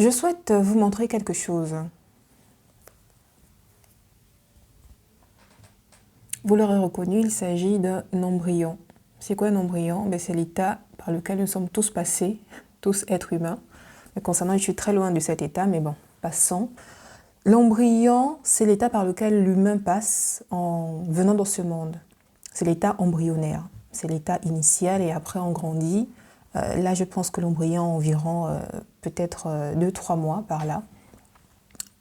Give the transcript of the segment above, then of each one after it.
Je souhaite vous montrer quelque chose. Vous l'aurez reconnu, il s'agit d'un embryon. C'est quoi un embryon? C'est l'état par lequel nous sommes tous passés, tous êtres humains. Mais concernant, je suis très loin de cet état, mais bon, passons. L'embryon, c'est l'état par lequel l'humain passe en venant dans ce monde. C'est l'état embryonnaire. C'est l'état initial et après on grandit. Là, je pense que l'embryon a environ peut-être 2-3 mois par là.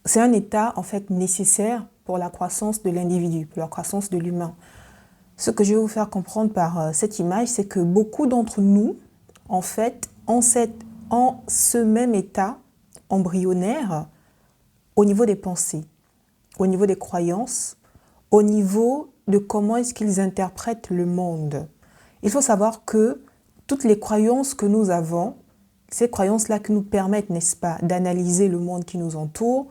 C'est un état en fait nécessaire pour la croissance de l'individu, pour la croissance de l'humain. Ce que je vais vous faire comprendre par cette image, c'est que beaucoup d'entre nous, en fait, en ce même état embryonnaire, au niveau des pensées, au niveau des croyances, au niveau de comment est-ce qu'ils interprètent le monde. Il faut savoir que toutes les croyances que nous avons, ces croyances-là qui nous permettent, n'est-ce pas, d'analyser le monde qui nous entoure,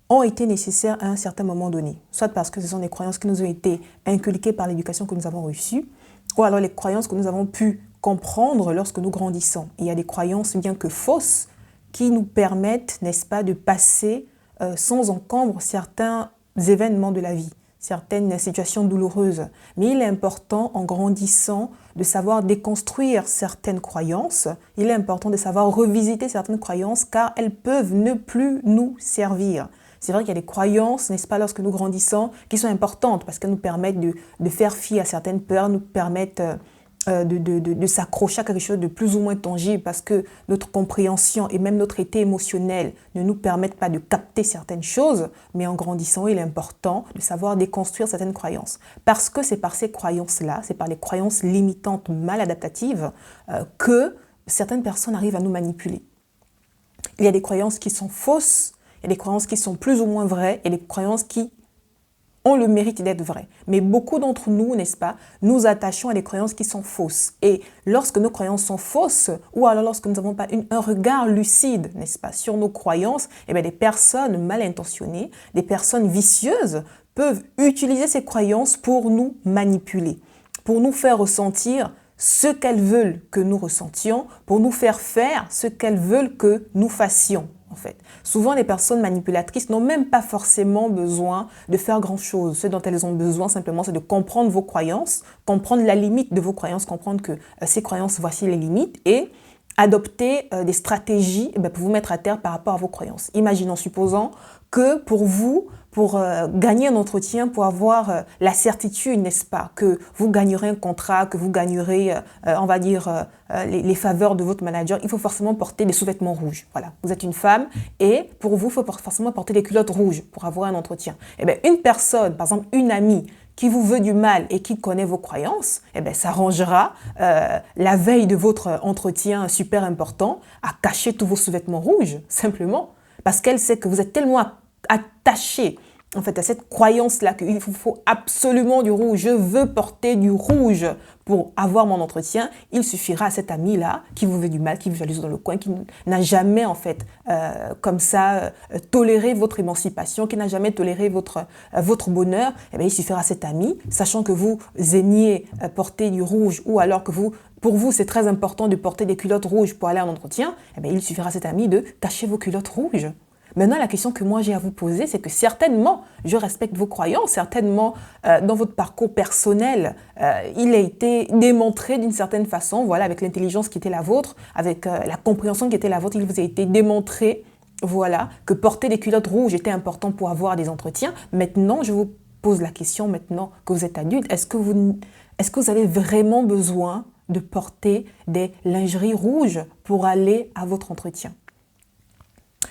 ont été nécessaires à un certain moment donné. Soit parce que ce sont des croyances qui nous ont été inculquées par l'éducation que nous avons reçue, ou alors les croyances que nous avons pu comprendre lorsque nous grandissons. Il y a des croyances, bien que fausses, qui nous permettent, n'est-ce pas, de passer sans encombre certains événements de la vie, certaines situations douloureuses. Mais il est important, en grandissant, de savoir déconstruire certaines croyances. Il est important de savoir revisiter certaines croyances, car elles peuvent ne plus nous servir. C'est vrai qu'il y a des croyances, n'est-ce pas, lorsque nous grandissons, qui sont importantes parce qu'elles nous permettent de faire fi à certaines peurs, nous permettent de s'accrocher à quelque chose de plus ou moins tangible parce que notre compréhension et même notre état émotionnel ne nous permettent pas de capter certaines choses. Mais en grandissant, il est important de savoir déconstruire certaines croyances. Parce que c'est par ces croyances-là, c'est par les croyances limitantes maladaptatives que certaines personnes arrivent à nous manipuler. Il y a des croyances qui sont fausses, il y a des croyances qui sont plus ou moins vraies et des croyances qui ont le mérite d'être vraies. Mais beaucoup d'entre nous, n'est-ce pas, nous attachons à des croyances qui sont fausses. Et lorsque nos croyances sont fausses, ou alors lorsque nous n'avons pas un regard lucide, n'est-ce pas, sur nos croyances, eh bien, des personnes mal intentionnées, des personnes vicieuses peuvent utiliser ces croyances pour nous manipuler, pour nous faire ressentir ce qu'elles veulent que nous ressentions, pour nous faire faire ce qu'elles veulent que nous fassions. En fait. Souvent, les personnes manipulatrices n'ont même pas forcément besoin de faire grand-chose. Ce dont elles ont besoin simplement, c'est de comprendre vos croyances, comprendre la limite de vos croyances, comprendre que ces croyances, voici les limites et adopter des stratégies pour vous mettre à terre par rapport à vos croyances. Imaginons, supposons que pour vous, pour gagner un entretien, pour avoir la certitude, n'est-ce pas, que vous gagnerez un contrat, que vous gagnerez, on va dire, les faveurs de votre manager, il faut forcément porter des sous-vêtements rouges. Voilà, vous êtes une femme et pour vous, il faut forcément porter des culottes rouges pour avoir un entretien. Eh bien, une personne, par exemple, une amie, qui vous veut du mal et qui connaît vos croyances, eh bien, s'arrangera la veille de votre entretien super important à cacher tous vos sous-vêtements rouges, simplement, parce qu'elle sait que vous êtes tellement attaché en fait à cette croyance-là qu'il vous faut absolument du rouge. Je veux porter du rouge pour avoir mon entretien. Il suffira à cet ami-là qui vous veut du mal, qui vous jalouse dans le coin, qui n'a jamais en fait comme ça toléré votre émancipation, qui n'a jamais toléré votre bonheur. Eh bien, il suffira à cet ami, sachant que vous aimiez porter du rouge ou alors que pour vous, c'est très important de porter des culottes rouges pour aller à un entretien, eh bien, il suffira à cet ami de cacher vos culottes rouges. Maintenant, la question que moi j'ai à vous poser, c'est que certainement, je respecte vos croyances, certainement dans votre parcours personnel, il a été démontré d'une certaine façon, voilà, avec l'intelligence qui était la vôtre, avec la compréhension qui était la vôtre, il vous a été démontré, voilà, que porter des culottes rouges était important pour avoir des entretiens. Maintenant, je vous pose la question, maintenant que vous êtes adulte, est-ce que vous avez vraiment besoin de porter des lingeries rouges pour aller à votre entretien?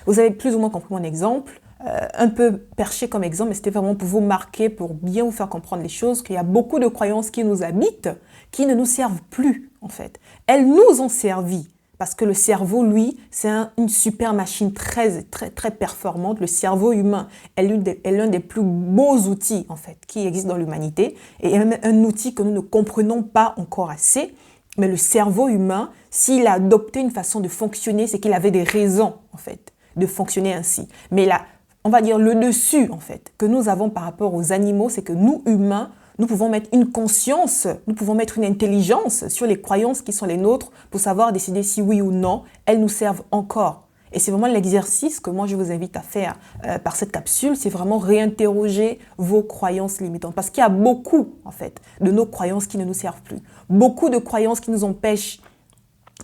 Vous avez plus ou moins compris mon exemple, un peu perché comme exemple, mais c'était vraiment pour vous marquer, pour bien vous faire comprendre les choses, qu'il y a beaucoup de croyances qui nous habitent, qui ne nous servent plus en fait. Elles nous ont servi, parce que le cerveau, lui, c'est une super machine très, très, très performante. Le cerveau humain est l'un des plus beaux outils en fait qui existent dans l'humanité, et même un outil que nous ne comprenons pas encore assez. Mais le cerveau humain, s'il a adopté une façon de fonctionner, c'est qu'il avait des raisons en fait de fonctionner ainsi. Mais là, on va dire le dessus, en fait, que nous avons par rapport aux animaux, c'est que nous, humains, nous pouvons mettre une conscience, nous pouvons mettre une intelligence sur les croyances qui sont les nôtres pour savoir décider si oui ou non elles nous servent encore. Et c'est vraiment l'exercice que moi je vous invite à faire par cette capsule, c'est vraiment réinterroger vos croyances limitantes. Parce qu'il y a beaucoup, en fait, de nos croyances qui ne nous servent plus. Beaucoup de croyances qui nous empêchent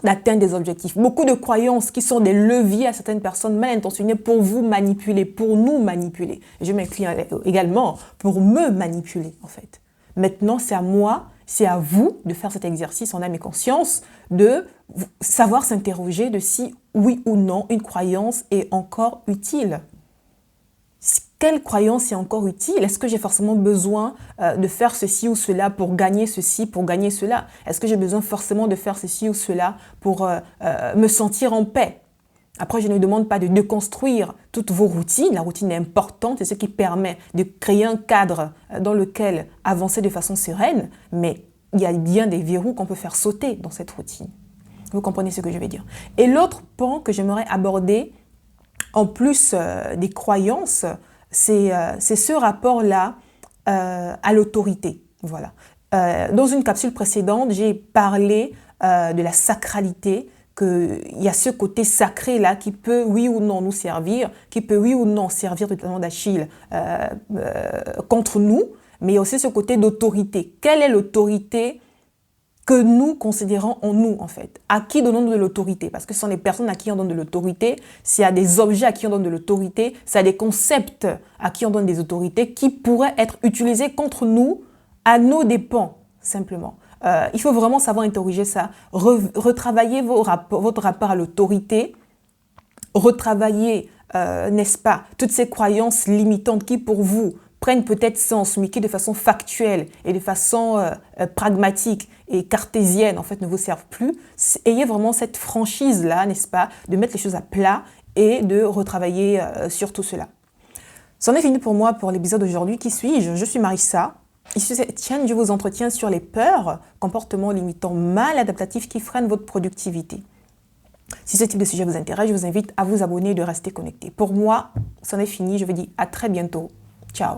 d'atteindre des objectifs. Beaucoup de croyances qui sont des leviers à certaines personnes mal intentionnées pour vous manipuler, pour nous manipuler. Et je m'inclus également pour me manipuler, en fait. Maintenant, c'est à moi, c'est à vous de faire cet exercice en âme et conscience, de savoir s'interroger de si, oui ou non, une croyance est encore utile. Quelle croyance est encore utile? Est-ce que j'ai forcément besoin de faire ceci ou cela pour gagner ceci, pour gagner cela? Est-ce que j'ai besoin forcément de faire ceci ou cela pour me sentir en paix? Après, je ne demande pas de déconstruire toutes vos routines. La routine est importante, c'est ce qui permet de créer un cadre dans lequel avancer de façon sereine, mais il y a bien des verrous qu'on peut faire sauter dans cette routine. Vous comprenez ce que je veux dire? Et l'autre pan que j'aimerais aborder, en plus des croyances, c'est ce rapport-là à l'autorité. Voilà. Dans une capsule précédente, j'ai parlé de la sacralité, qu'il y a ce côté sacré-là qui peut, oui ou non, nous servir, qui peut, oui ou non, servir de talon d'Achille contre nous, mais il y a aussi ce côté d'autorité. Quelle est l'autorité que nous considérons en nous, en fait? À qui donnons-nous de l'autorité? Parce que ce sont les personnes à qui on donne de l'autorité, s'il y a des objets à qui on donne de l'autorité, s'il y a des concepts à qui on donne des autorités qui pourraient être utilisés contre nous à nos dépens, simplement. Il faut vraiment savoir interroger ça, retravailler votre rapport à l'autorité, retravailler, n'est-ce pas, toutes ces croyances limitantes qui, pour vous, prennent peut-être sens, mais qui de façon factuelle et de façon pragmatique et cartésienne, en fait, ne vous servent plus. Ayez vraiment cette franchise-là, n'est-ce pas, de mettre les choses à plat et de retravailler sur tout cela. C'en est fini pour moi pour l'épisode d'aujourd'hui. Qui suis-je? Je suis Marissa. Ici, cette chaîne, je vous entretiens sur les peurs, comportements limitants mal adaptatifs qui freinent votre productivité. Si ce type de sujet vous intéresse, je vous invite à vous abonner et de rester connecté. Pour moi, c'en est fini. Je vous dis à très bientôt. Ciao.